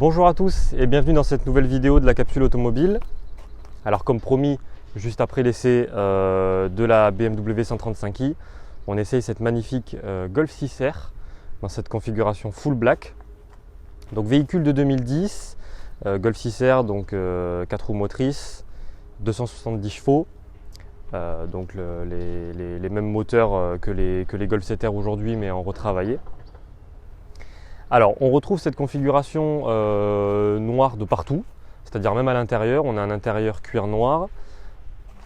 Bonjour à tous et bienvenue dans cette nouvelle vidéo de la capsule automobile. Alors comme promis, juste après l'essai de la BMW 135i, on essaye cette magnifique Golf 6R dans cette configuration full black. Donc véhicule de 2010, Golf 6R, donc 4 roues motrices, 270 chevaux, donc les mêmes moteurs que les Golf 7R aujourd'hui mais en retravaillé. Alors on retrouve cette configuration noire de partout, c'est-à-dire même à l'intérieur, on a un intérieur cuir noir.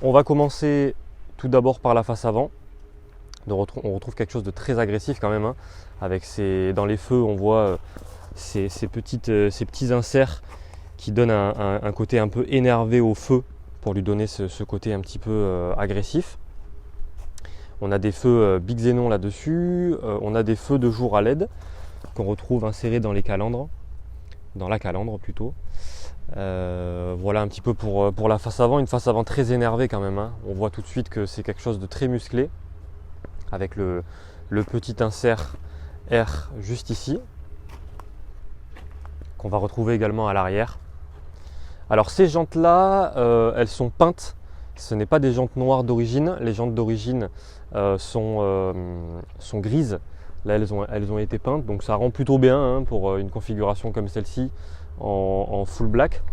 On va commencer tout d'abord par la face avant. On retrouve quelque chose de très agressif quand même, hein, avec dans les feux on voit ces petits inserts qui donnent un côté un peu énervé au feu pour lui donner ce côté un petit peu agressif. On a des feux Big Xenon là-dessus, on a des feux de jour à LED qu'on retrouve insérés dans les calandres, dans la calandre plutôt. Voilà un petit peu pour la face avant, une face avant très énervée quand même, hein. On voit tout de suite que c'est quelque chose de très musclé, avec le petit insert R juste ici, qu'on va retrouver également à l'arrière. Alors ces jantes là, elles sont peintes, ce n'est pas des jantes noires d'origine, les jantes d'origine sont grises. Là elles ont été peintes, donc ça rend plutôt bien, hein, pour une configuration comme celle-ci en full black.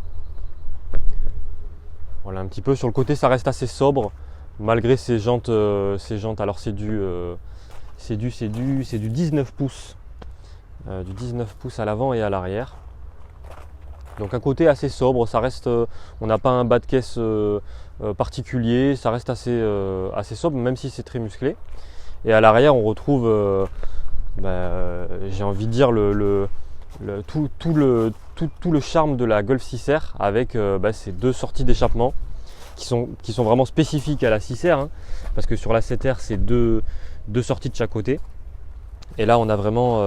Voilà un petit peu, sur le côté ça reste assez sobre malgré ces jantes. Alors c'est du 19 pouces, du 19 pouces à l'avant et à l'arrière. Donc un côté assez sobre, ça reste, on n'a pas un bas de caisse particulier, ça reste assez sobre même si c'est très musclé. Et à l'arrière on retrouve, j'ai envie de dire, tout le charme de la Golf 6R avec ces deux sorties d'échappement qui sont vraiment spécifiques à la 6R, hein, parce que sur la 7R c'est deux sorties de chaque côté. Et là on a vraiment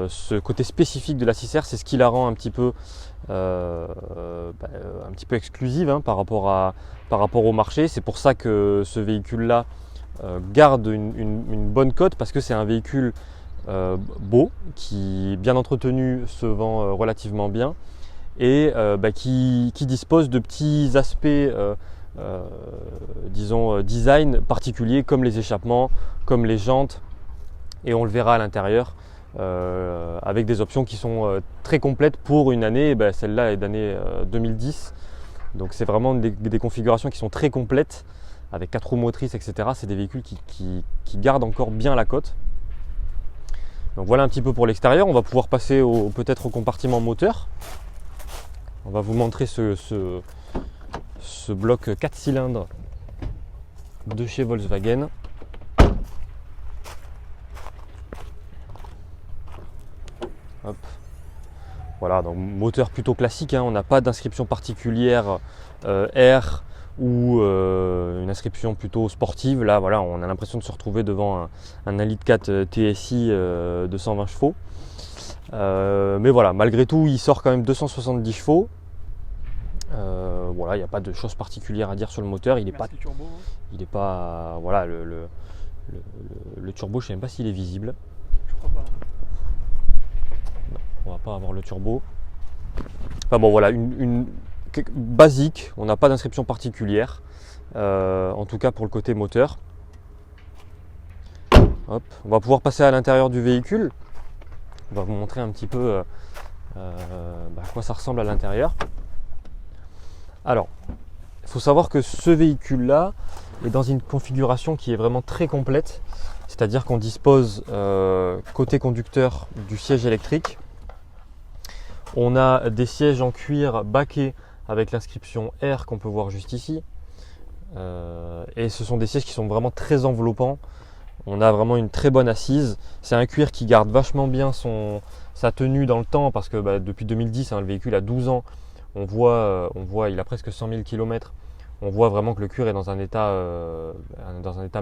ce côté spécifique de la 6R, c'est ce qui la rend un petit peu exclusive, hein, par rapport au marché. C'est pour ça que ce véhicule là garde une bonne cote, parce que c'est un véhicule beau, qui bien entretenu, se vend relativement bien, et qui dispose de petits aspects disons design particuliers, comme les échappements, comme les jantes, et on le verra à l'intérieur avec des options qui sont très complètes pour une année. Celle-là est d'année 2010, donc c'est vraiment des configurations qui sont très complètes avec 4 roues motrices, etc. C'est des véhicules qui gardent encore bien la cote. Donc voilà un petit peu pour l'extérieur. On va pouvoir passer peut-être au compartiment moteur. On va vous montrer ce bloc 4 cylindres de chez Volkswagen. Hop. Voilà, donc moteur plutôt classique, hein. On n'a pas d'inscription particulière R ou une inscription plutôt sportive. Là voilà, on a l'impression de se retrouver devant un Elite 4 TSI de 120 chevaux. Mais voilà, malgré tout il sort quand même 270 chevaux. Voilà, il n'y a pas de choses particulières à dire sur le moteur. Il n'est pas voilà, le turbo, je ne sais même pas s'il est visible. Je crois pas. Non, on va pas avoir le turbo. Enfin bon voilà, basique, on n'a pas d'inscription particulière, en tout cas pour le côté moteur. Hop, on va pouvoir passer à l'intérieur du véhicule. On va vous montrer un petit peu à quoi ça ressemble à l'intérieur. Alors, il faut savoir que ce véhicule-là est dans une configuration qui est vraiment très complète, c'est-à-dire qu'on dispose côté conducteur du siège électrique. On a des sièges en cuir baquet avec l'inscription R qu'on peut voir juste ici. Et ce sont des sièges qui sont vraiment très enveloppants. On a vraiment une très bonne assise. C'est un cuir qui garde vachement bien sa tenue dans le temps, parce que depuis 2010, hein, le véhicule a 12 ans. On voit, il a presque 100 000 km. On voit vraiment que le cuir est dans un état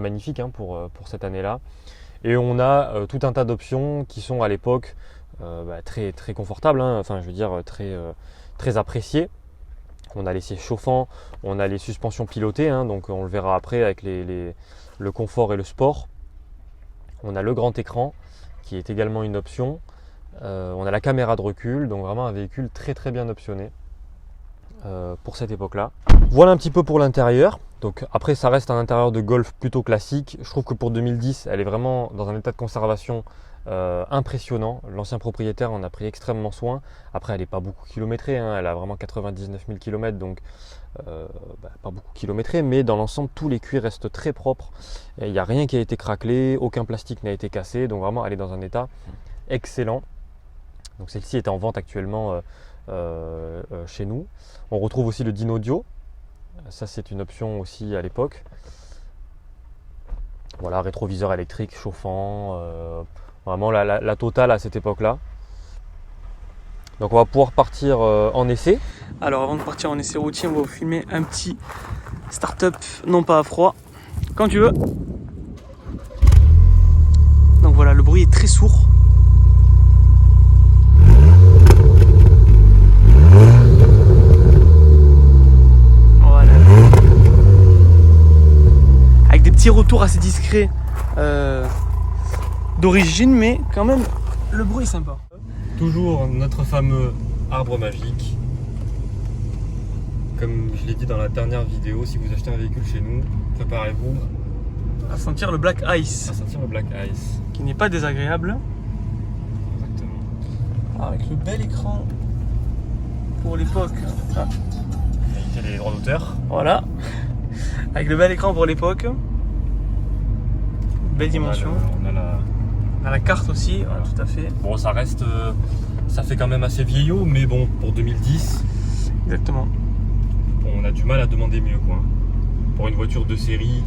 magnifique, hein, pour cette année-là. Et on a tout un tas d'options qui sont à l'époque très, très confortables, hein, enfin je veux dire très appréciées. On a les sièges chauffants, on a les suspensions pilotées, hein, donc on le verra après avec le confort et le sport. On a le grand écran qui est également une option. On a la caméra de recul, donc vraiment un véhicule très très bien optionné pour cette époque-là. Voilà un petit peu pour l'intérieur. Donc après, ça reste un intérieur de Golf plutôt classique. Je trouve que pour 2010, elle est vraiment dans un état de conservation impressionnant. L'ancien propriétaire en a pris extrêmement soin. Après, elle n'est pas beaucoup kilométrée, hein. Elle a vraiment 99 000 km, donc pas beaucoup kilométré, mais dans l'ensemble, tous les cuirs restent très propres. Il n'y a rien qui a été craquelé, aucun plastique n'a été cassé, donc vraiment, elle est dans un état excellent. Donc celle-ci est en vente actuellement chez nous. On retrouve aussi le Dino Audio. Ça, c'est une option aussi à l'époque. Voilà, rétroviseur électrique chauffant. Vraiment la totale à cette époque-là. Donc on va pouvoir partir en essai. Alors avant de partir en essai routier, on va vous filmer un petit start-up, non pas à froid, quand tu veux. Donc voilà, le bruit est très sourd. Voilà. Avec des petits retours assez discrets d'origine, mais quand même, le bruit est sympa. Toujours notre fameux arbre magique. Comme je l'ai dit dans la dernière vidéo, si vous achetez un véhicule chez nous, préparez-vous À sentir le Black Ice, à sentir le Black Ice. qui n'est pas désagréable. Exactement. Alors, avec le bel écran pour l'époque. Ah, Éviter les droits d'auteur. voilà. Avec le bel écran pour l'époque. Belle dimension. On a la... On a la carte aussi, voilà, tout à fait. Bon, ça reste, ça fait quand même assez vieillot, mais bon, pour 2010, Exactement. on a du mal à demander mieux, quoi. Pour une voiture de série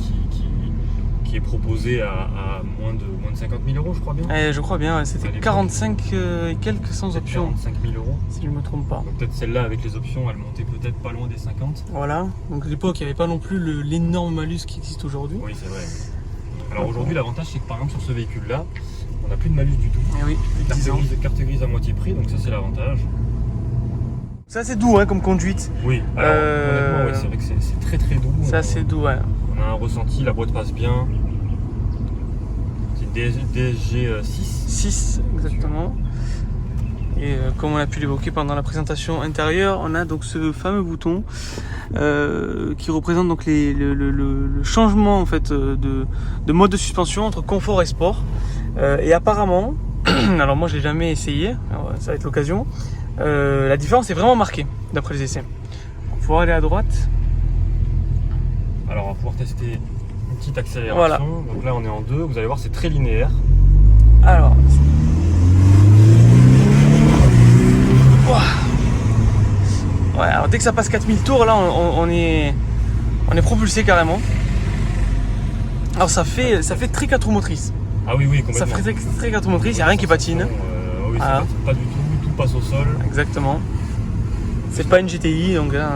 qui est proposée à moins de 50 000 euros, je crois bien. Je crois bien, ouais, c'était 45 et quelques sans options, 45 000 euros. si je ne me trompe pas. Donc peut-être celle-là, avec les options, elle montait peut-être pas loin des 50. Voilà, donc à l'époque, il n'y avait pas non plus l'énorme malus qui existe aujourd'hui. Oui, c'est vrai. Alors aujourd'hui, l'avantage, c'est que par exemple, sur ce véhicule-là, on n'a plus de malus du tout. Et oui, depuis 10 ans. Carte grise à moitié prix, donc ça, c'est l'avantage. C'est assez doux hein, comme conduite. Oui, alors honnêtement, ouais, c'est vrai que c'est très très doux. C'est assez doux, ouais. On a un ressenti, la boîte passe bien. C'est une DSG 6. 6 exactement. Et comme on a pu l'évoquer pendant la présentation intérieure, on a donc ce fameux bouton qui représente donc le changement en fait de mode de suspension entre confort et sport. Et apparemment, alors moi je l'ai jamais essayé, alors ça va être l'occasion. La différence est vraiment marquée d'après les essais. On va pouvoir aller à droite. Alors on va pouvoir tester une petite accélération. Voilà. Donc là on est en 2, vous allez voir c'est très linéaire. Alors. Ouais, alors dès que ça passe 4000 tours, là on est propulsé carrément. Alors ça fait très 4 roues motrices. Ah oui, complètement. Ça fait très 4 roues motrices, il n'y a rien qui patine. Oui, Voilà. pas du tout, tout passe au sol. Exactement. C'est pas une GTI, donc hein,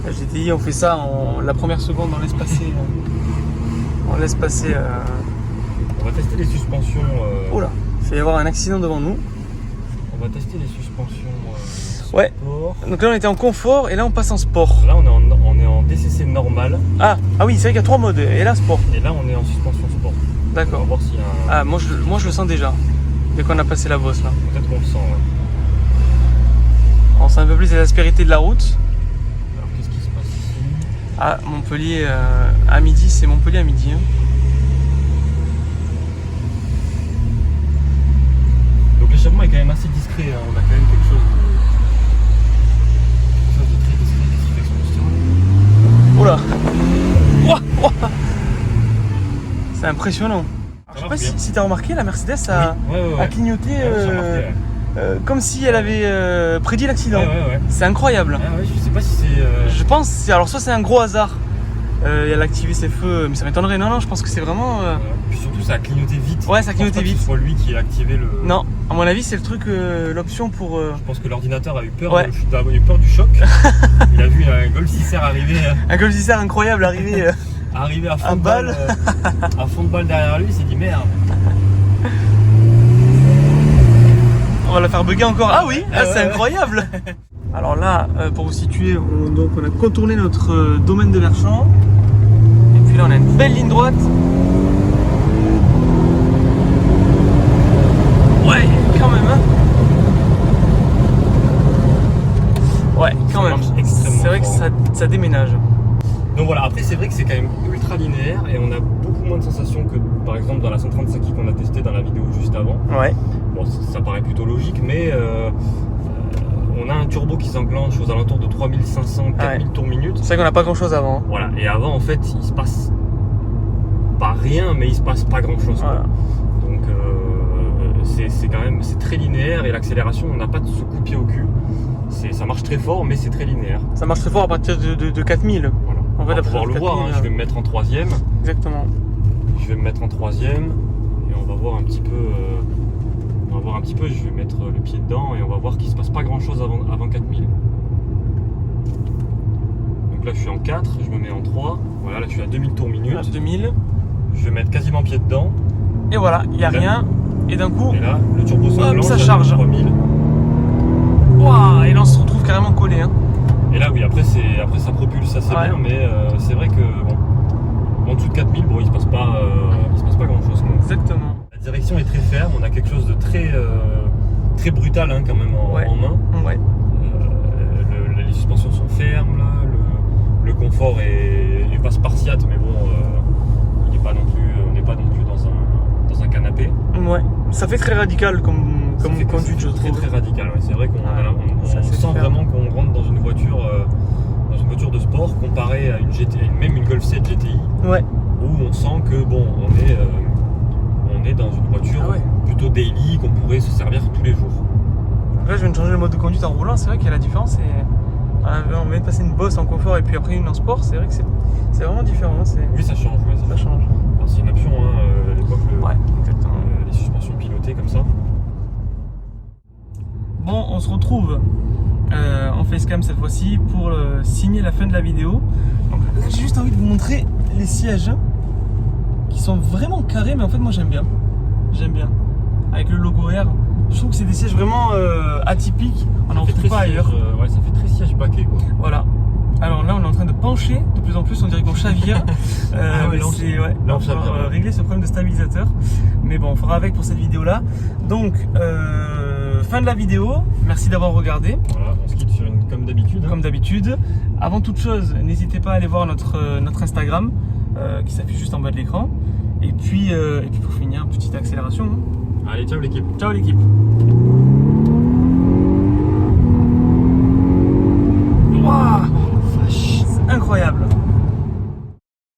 la GTI on fait ça la première seconde, on laisse passer. On laisse passer. On va tester les suspensions. Oh là, il fait y avoir un accident devant nous. On va tester les suspensions. Ouais. Sport. Donc là on était en confort et là on passe en sport. Là on est en DCC normal. Ah oui, c'est vrai qu'il y a 3 modes et là sport. Et là on est en suspension sport. On va D'accord. voir s'il y a un... Ah moi je le sens déjà. Dès qu'on a passé la bosse là. Peut-être qu'on le sent, ouais. On sent un peu plus les aspérités de la route. Alors qu'est-ce qui se passe ici? Ah Montpellier à midi, c'est Montpellier à midi. Hein. Donc l'échappement est quand même assez discret, hein. On a quand même quelque chose de très discret qui fait son Oula. Ouah. C'est impressionnant. Alors, je sais pas si tu as remarqué, la Mercedes a clignoté comme si elle avait prédit l'accident. Ouais. C'est incroyable. Je sais pas si c'est... Je pense, alors soit c'est un gros hasard, elle a activé ses feux, mais ça m'étonnerait. Non, je pense que c'est vraiment... Puis surtout ça a clignoté vite. Ouais, ça a clignoté vite. Je pense pas que ce soit lui qui a activé le... Non, à mon avis c'est le truc, l'option pour... Je pense que l'ordinateur a eu peur, Ouais. il a eu peur du choc. Il a vu un Golf 6R arriver... Un Golf 6R incroyable arrivé... Arrivé à fond Un de balle. à fond de balle derrière lui, il s'est dit merde. On va la faire bugger encore. Ah oui, c'est ouais. incroyable. Alors là, pour vous situer, on a contourné notre domaine de Verchamp. Et puis là, on a une belle ligne droite. Ouais, quand même. Hein. ça déménage. Donc voilà, après c'est vrai que c'est quand même ultra linéaire et on a beaucoup moins de sensations que par exemple dans la 135i qu'on a testé dans la vidéo juste avant. Ouais. Bon, ça paraît plutôt logique, mais on a un turbo qui s'enclenche aux alentours de 3500-4000 tours minute. C'est vrai qu'on n'a pas grand chose avant. Voilà, et avant en fait il se passe pas rien, mais il se passe pas grand chose. Voilà. Donc c'est quand même très linéaire et l'accélération, on n'a pas de ce coup de pied au cul. Ça marche très fort, mais c'est très linéaire. Ça marche très fort à partir de 4000. Voilà. En fait, on va pouvoir le voir, hein, je vais me mettre en troisième. Exactement. Je vais me mettre en troisième et on va voir un petit peu. Je vais mettre le pied dedans et on va voir qu'il se passe pas grand chose avant 4000. Donc là je suis en 4, je me mets en 3. Voilà, là je suis à 2000 tours minute. Voilà, 2000. Je vais mettre quasiment pied dedans. Et voilà, il n'y a rien. Et d'un coup, Et là, le turbo s'enclenche, ça charge. 3000. Waouh, et là on se retrouve carrément collé. Hein. Et là oui, après ça propulse assez bien, mais c'est vrai que bon, en dessous de 4000, bon, il se passe pas grand chose. Exactement. La direction est très ferme, on a quelque chose de très brutal hein, quand même en main. Ouais. Les suspensions sont fermes, là, le confort est pas spartiate, mais bon, on n'est pas non plus dans un canapé. Ouais, ça fait très radical comme conduite, je trouve. Très radical, ouais. C'est vrai qu'on sent vraiment qu'on rentre dans une voiture de sport comparée à une GTI, même une Golf 7 GTI, ouais. où on sent que bon, on est dans une voiture plutôt daily qu'on pourrait se servir tous les jours. Là, je viens de changer le mode de conduite en roulant. C'est vrai qu'il y a la différence. On vient de passer une Boss en confort et puis après une en sport. C'est vrai que c'est vraiment différent. Oui, ça change. Ouais, ça change. Alors, c'est une option à l'époque. Exactement. Les suspensions pilotées comme ça. Bon, on se retrouve en facecam cette fois-ci pour signer la fin de la vidéo. Donc là, j'ai juste envie de vous montrer les sièges qui sont vraiment carrés, mais en fait moi j'aime bien. Avec le logo R, je trouve que c'est des sièges vraiment atypiques. On n'en trouve pas ailleurs. Ça fait très siège baquet quoi. Voilà. Alors là on est en train de pencher de plus en plus, on dirait qu'on chavire. Là on chavire. Régler ce problème de stabilisateur. Mais bon, on fera avec pour cette vidéo là. Donc fin de la vidéo, merci d'avoir regardé. Voilà, on se quitte sur une comme d'habitude. Comme d'habitude. Avant toute chose, n'hésitez pas à aller voir notre Instagram qui s'affiche juste en bas de l'écran. Et puis pour finir, petite accélération. Allez, ciao l'équipe. Ciao l'équipe.